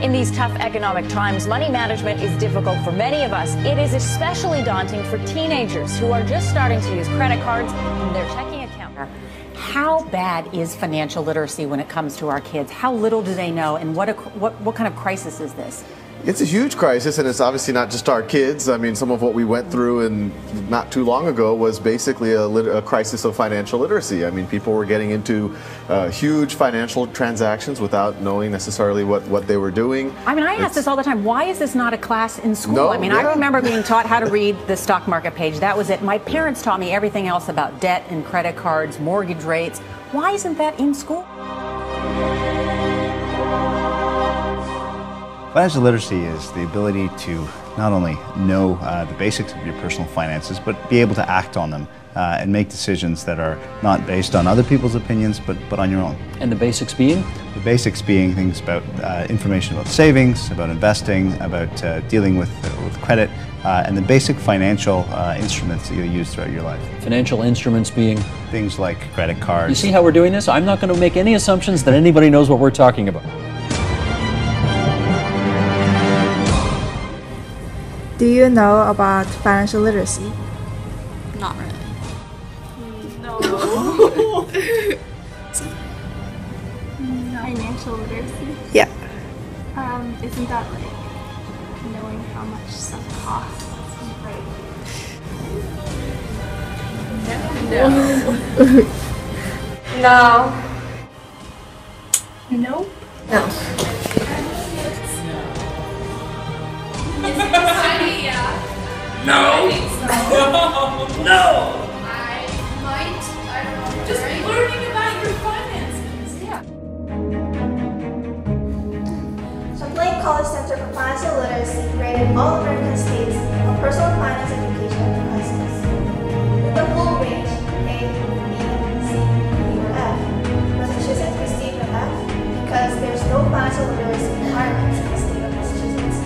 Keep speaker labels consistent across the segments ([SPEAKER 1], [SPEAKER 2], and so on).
[SPEAKER 1] In these tough economic times, money management is difficult for many of us. It is especially daunting for teenagers who are just starting to use credit cards in their checking account.
[SPEAKER 2] How bad is financial literacy when it comes to our kids? How little do they know, and what kind of crisis is this?
[SPEAKER 3] It's a huge crisis, and it's obviously not just our kids. I mean, some of what we went through and not too long ago was basically a crisis of financial literacy. I mean, people were getting into huge financial transactions without knowing necessarily what they were doing.
[SPEAKER 2] I mean, I ask this all the time. Why is this not a class in school?
[SPEAKER 3] No,
[SPEAKER 2] I mean, I remember being taught how to read the stock market page. That was it. My parents taught me everything else about debt and credit cards, mortgage rates. Why isn't that in school?
[SPEAKER 4] Financial literacy is the ability to not only know the basics of your personal finances, but be able to act on them and make decisions that are not based on other people's opinions, but on your own.
[SPEAKER 5] And the basics being?
[SPEAKER 4] The basics being things about information about savings, about investing, about dealing with credit, and the basic financial instruments that you'll use throughout your life.
[SPEAKER 5] Financial instruments being?
[SPEAKER 4] Things like credit cards.
[SPEAKER 5] You see how we're doing this? I'm not going to make any assumptions that anybody knows what we're talking about.
[SPEAKER 6] Do you know about financial literacy?
[SPEAKER 7] Not really.
[SPEAKER 8] No. Financial literacy?
[SPEAKER 6] Yeah.
[SPEAKER 8] Isn't that like knowing how much stuff costs? Right.
[SPEAKER 6] No.
[SPEAKER 8] Nope.
[SPEAKER 6] No.
[SPEAKER 9] No! No!
[SPEAKER 7] I don't know.
[SPEAKER 9] Just learning about your finances.
[SPEAKER 7] Yeah.
[SPEAKER 10] Champlain College Center for Financial Literacy rated all American states on personal finance education in high schools. With the full range A, B, C, D, or F, Massachusetts received an F because there's no financial literacy requirements in the state of Massachusetts.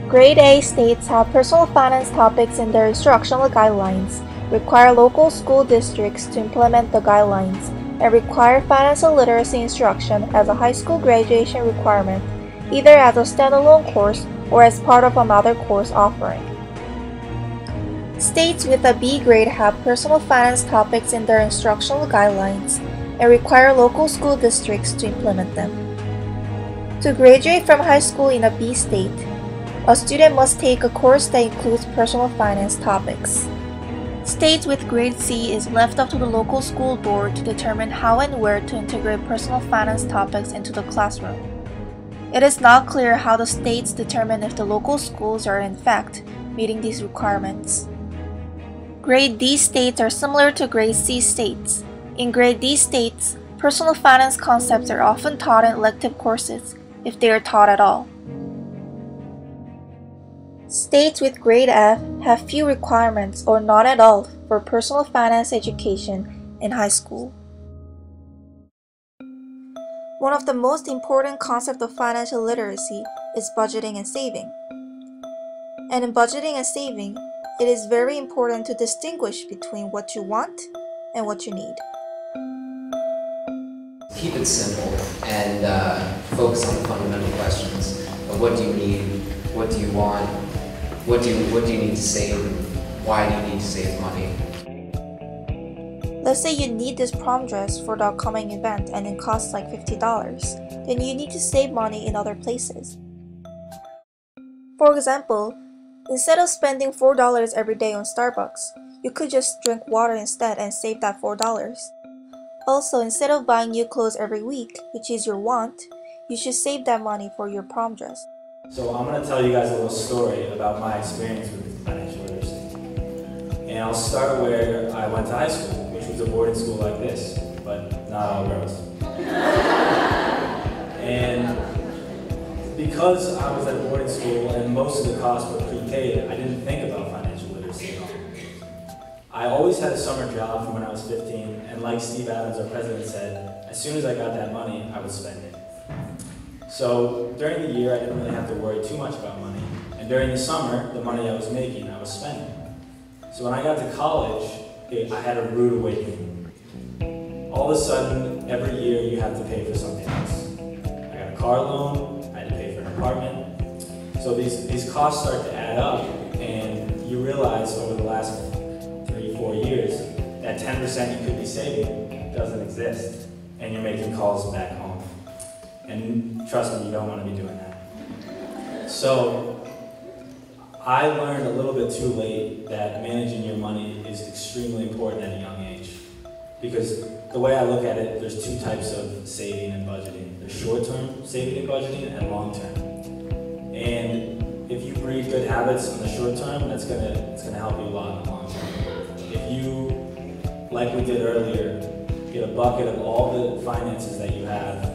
[SPEAKER 10] Grade A states have personal finance topics in their instructional guidelines, require local school districts to implement the guidelines, and require financial literacy instruction as a high school graduation requirement, either as a standalone course or as part of another course offering. States with a B grade have personal finance topics in their instructional guidelines and require local school districts to implement them. To graduate from high school in a B state, a student must take a course that includes personal finance topics. States with grade C is left up to the local school board to determine how and where to integrate personal finance topics into the classroom. It is not clear how the states determine if the local schools are in fact meeting these requirements. Grade D states are similar to grade C states. In grade D states, personal finance concepts are often taught in elective courses, if they are taught at all. States with grade F have few requirements or none at all for personal finance education in high school. One of the most important concepts of financial literacy is budgeting and saving. And in budgeting and saving, it is very important to distinguish between what you want and what you need.
[SPEAKER 11] Keep it simple and focus on the fundamental questions of what do you need, what do you want, what do you need to save, and why do you need to save money.
[SPEAKER 10] Let's say you need this prom dress for the upcoming event and it costs like $50, then you need to save money in other places. For example, instead of spending $4 every day on Starbucks, you could just drink water instead and save that $4. Also, instead of buying new clothes every week, which is your want, you should save that money for your prom dress.
[SPEAKER 12] So I'm going to tell you guys a little story about my experience with financial literacy. And I'll start where I went to high school, which was a boarding school like this, but not all girls. And because I was at a boarding school and most of the costs were prepaid, I didn't think about financial literacy at all. I always had a summer job from when I was 15, and like Steve Adams, our president, said, as soon as I got that money, I would spend it. So during the year, I didn't really have to worry too much about money. And during the summer, the money I was making, I was spending. So when I got to college, I had a rude awakening. all of a sudden, every year you have to pay for something else. I got a car loan, I had to pay for an apartment. So these costs start to add up, and you realize over the last 3-4 years that 10% you could be saving doesn't exist, and you're making calls back home. And trust me, you don't want to be doing that. So I learned a little bit too late that managing your money is extremely important at a young age. Because the way I look at it, there's two types of saving and budgeting. There's short-term saving and budgeting and long-term. And if you breed good habits in the short term, it's gonna help you a lot in the long term. If you, like we did earlier, get a bucket of all the finances that you have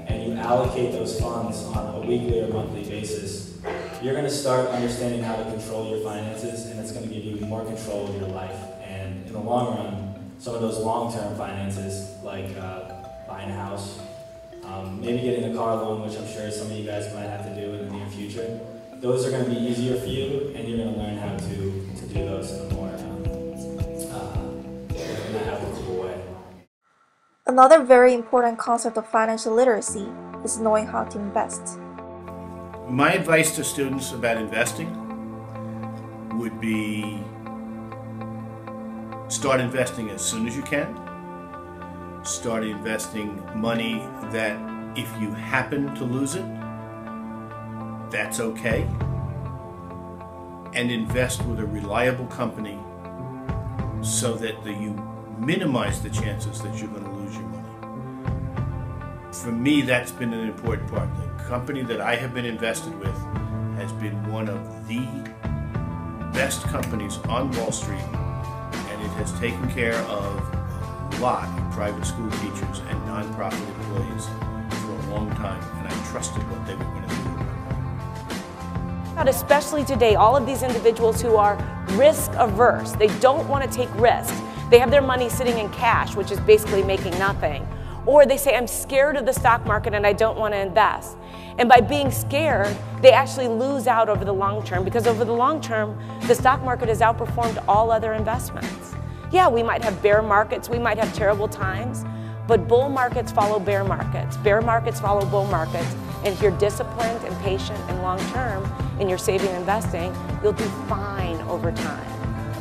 [SPEAKER 12] and you allocate those funds on a weekly or monthly basis, you're going to start understanding how to control your finances, and it's going to give you more control of your life. And in the long run, some of those long-term finances, like buying a house, maybe getting a car loan, which I'm sure some of you guys might have to do in the near future, those are going to be easier for you, and you're going to learn how to do those in a more in an applicable way.
[SPEAKER 10] Another very important concept of financial literacy is knowing how to invest.
[SPEAKER 13] My advice to students about investing would be start investing as soon as you can. Start investing money that if you happen to lose it, that's okay. And invest with a reliable company so that you minimize the chances that you're going to lose your money. For me, that's been an important part. The company that I have been invested with has been one of the best companies on Wall Street, and it has taken care of a lot of private school teachers and nonprofit employees for a long time, and I trusted what they were going to do.
[SPEAKER 14] Especially today, all of these individuals who are risk averse, they don't want to take risks. They have their money sitting in cash, which is basically making nothing. Or they say, I'm scared of the stock market and I don't want to invest. And by being scared, they actually lose out over the long term, because over the long term, the stock market has outperformed all other investments. Yeah, we might have bear markets, we might have terrible times, but bull markets follow bear markets follow bull markets, and if you're disciplined and patient and long term in your saving and investing, you'll do fine over time.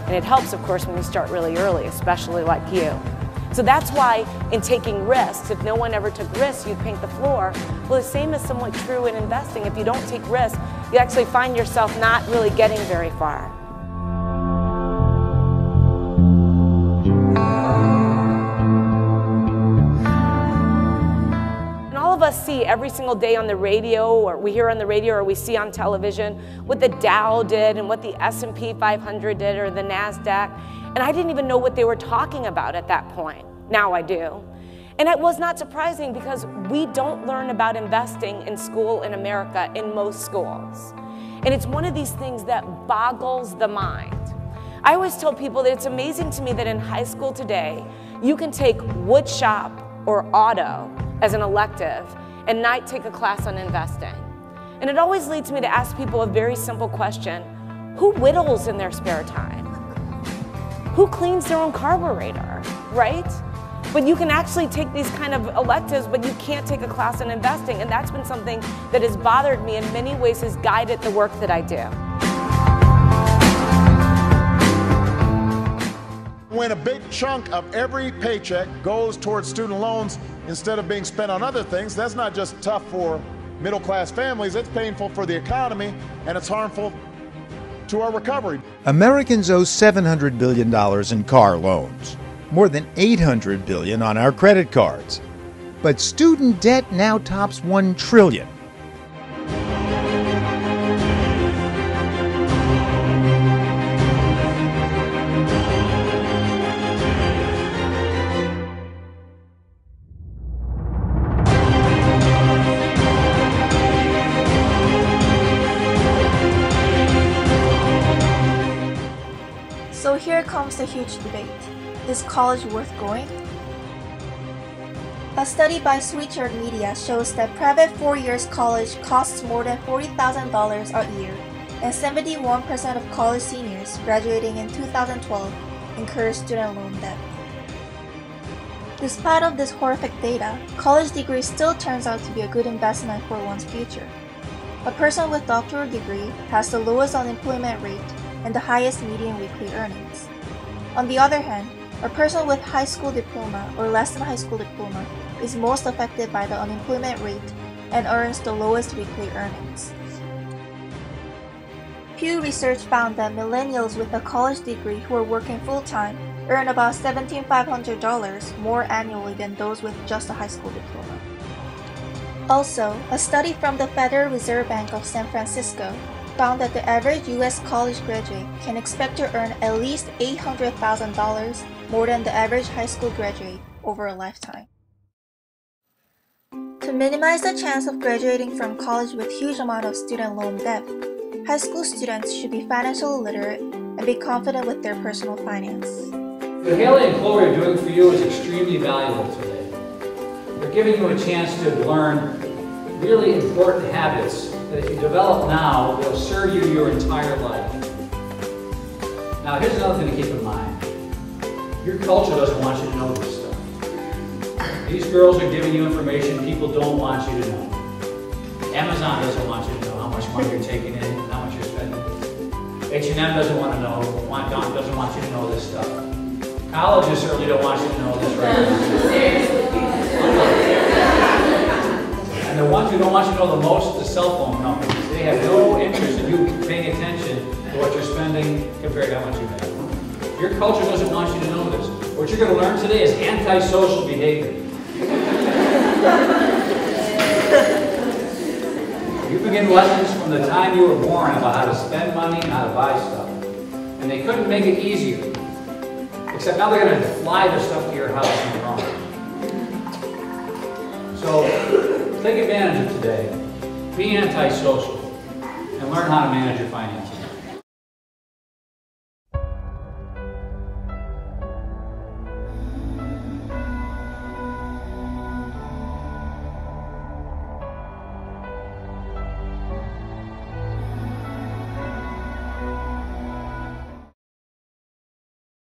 [SPEAKER 14] And it helps, of course, when you start really early, especially like you. So that's why in taking risks, if no one ever took risks, you'd paint the floor. Well, the same is somewhat true in investing. If you don't take risks, you actually find yourself not really getting very far. And all of us see every single day on the radio, or we hear on the radio, or we see on television what the Dow did and what the S&P 500 did, or the NASDAQ. And I didn't even know what they were talking about at that point. Now I do. And it was not surprising, because we don't learn about investing in school in America, in most schools. And it's one of these things that boggles the mind. I always tell people that it's amazing to me that in high school today, you can take wood shop or auto as an elective and not take a class on investing. And it always leads me to ask people a very simple question: who whittles in their spare time? Who cleans their own carburetor, right? But you can actually take these kind of electives, but you can't take a class on investing. And that's been something that has bothered me, in many ways has guided the work that I do.
[SPEAKER 15] When a big chunk of every paycheck goes towards student loans instead of being spent on other things, that's not just tough for middle-class families, it's painful for the economy, and it's harmful to our recovery.
[SPEAKER 16] Americans owe $700 billion in car loans, more than $800 billion on our credit cards. But student debt now tops $1 trillion.
[SPEAKER 10] So here comes the huge debate. Is college worth going? A study by Sweetheart Media shows that private 4 years college costs more than $40,000 a year, and 71% of college seniors graduating in 2012 incur student loan debt. Despite of this horrific data, college degree still turns out to be a good investment for one's future. A person with doctoral degree has the lowest unemployment rate and the highest median weekly earnings. On the other hand, a person with high school diploma or less than high school diploma is most affected by the unemployment rate and earns the lowest weekly earnings. Pew Research found that millennials with a college degree who are working full-time earn about $17,500 more annually than those with just a high school diploma. Also, a study from the Federal Reserve Bank of San Francisco found that the average U.S. college graduate can expect to earn at least $800,000 more than the average high school graduate over a lifetime. To minimize the chance of graduating from college with huge amount of student loan debt, high school students should be financially literate and be confident with their personal finance.
[SPEAKER 17] What Haley and Chloe are doing for you is extremely valuable today. They're giving you a chance to learn really important habits that if you develop now, they'll serve you your entire life. Now, here's another thing to keep in mind. Your culture doesn't want you to know this stuff. These girls are giving you information people don't want you to know. Amazon doesn't want you to know how much money you're taking in, how much you're spending. H&M doesn't want to know, doesn't want you to know this stuff. Colleges certainly don't want you to know this right now. And the ones who don't want you to know the most are the cell phone companies. They have no interest in you paying attention to what you're spending compared to how much you make. Your culture doesn't want you to know this. What you're going to learn today is antisocial behavior. You begin lessons from the time you were born about how to spend money and how to buy stuff. And they couldn't make it easier. Except now they're going to fly their stuff to your house in your home. So take advantage of today. Be antisocial and learn how to manage your finances.